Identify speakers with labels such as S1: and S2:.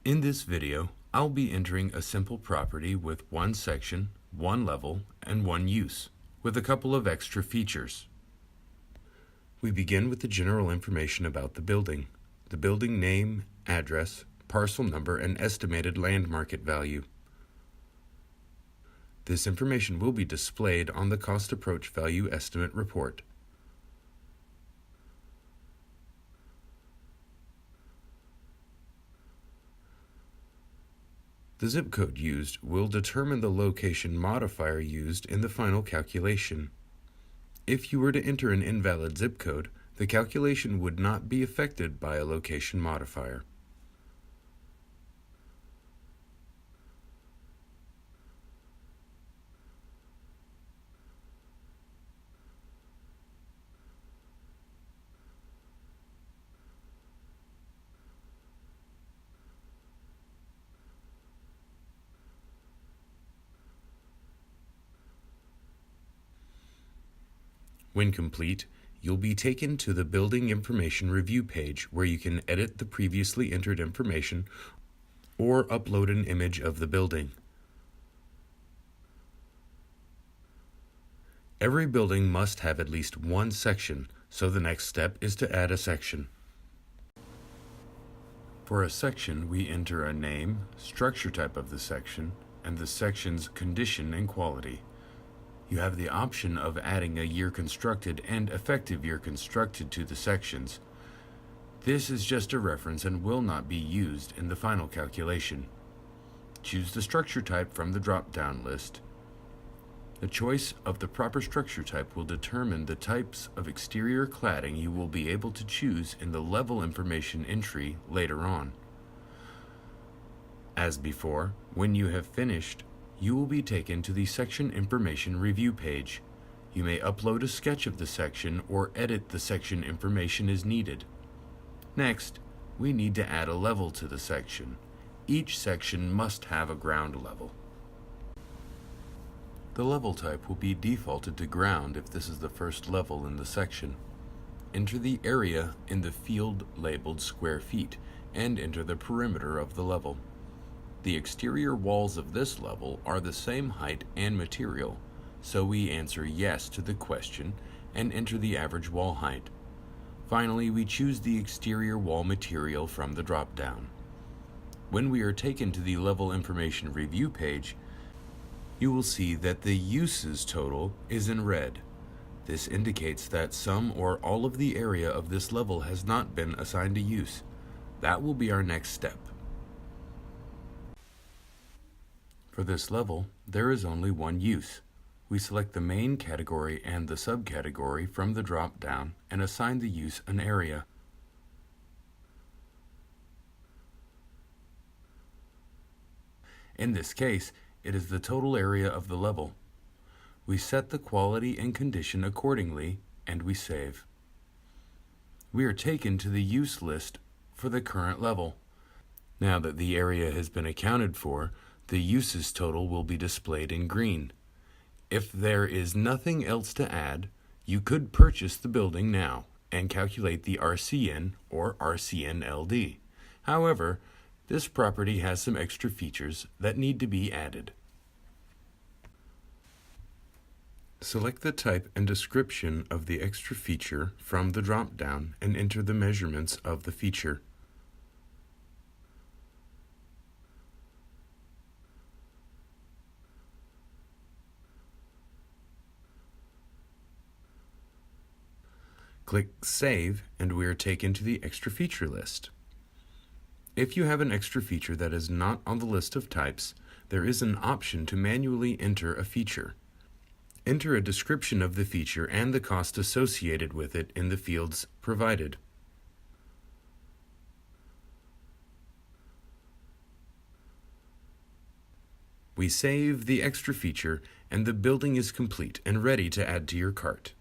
S1: In this video, I'll be entering a simple property with one section, one level, and one use, with a couple of extra features. We begin with the general information about the building name, address, parcel number, and estimated land market value. This information will be displayed on the Cost Approach Value Estimate report. The zip code used will determine the location modifier used in the final calculation. If you were to enter an invalid zip code, the calculation would not be affected by a location modifier. When complete, you'll be taken to the Building Information Review page where you can edit the previously entered information or upload an image of the building. Every building must have at least one section, so the next step is to add a section. For a section, we enter a name, structure type of the section, and the section's condition and quality. You have the option of adding a year constructed and effective year constructed to the sections. This is just a reference and will not be used in the final calculation. Choose the structure type from the drop-down list. The choice of the proper structure type will determine the types of exterior cladding you will be able to choose in the level information entry later on. As before, when you have finished, you will be taken to the Section Information Review page. You may upload a sketch of the section or edit the section information as needed. Next, we need to add a level to the section. Each section must have a ground level. The level type will be defaulted to ground if this is the first level in the section. Enter the area in the field labeled square feet and enter the perimeter of the level. The exterior walls of this level are the same height and material, so we answer yes to the question and enter the average wall height. Finally, we choose the exterior wall material from the drop-down. When we are taken to the Level Information Review page, you will see that the uses total is in red. This indicates that some or all of the area of this level has not been assigned a use. That will be our next step. For this level, there is only one use. We select the main category and the subcategory from the drop-down and assign the use an area. In this case, it is the total area of the level. We set the quality and condition accordingly, and we save. We are taken to the use list for the current level. Now that the area has been accounted for, the uses total will be displayed in green. If there is nothing else to add, you could purchase the building now and calculate the RCN or RCN-LD. However, this property has some extra features that need to be added. Select the type and description of the extra feature from the drop-down and enter the measurements of the feature. Click Save, and we are taken to the extra feature list. If you have an extra feature that is not on the list of types, there is an option to manually enter a feature. Enter a description of the feature and the cost associated with it in the fields provided. We save the extra feature, and the building is complete and ready to add to your cart.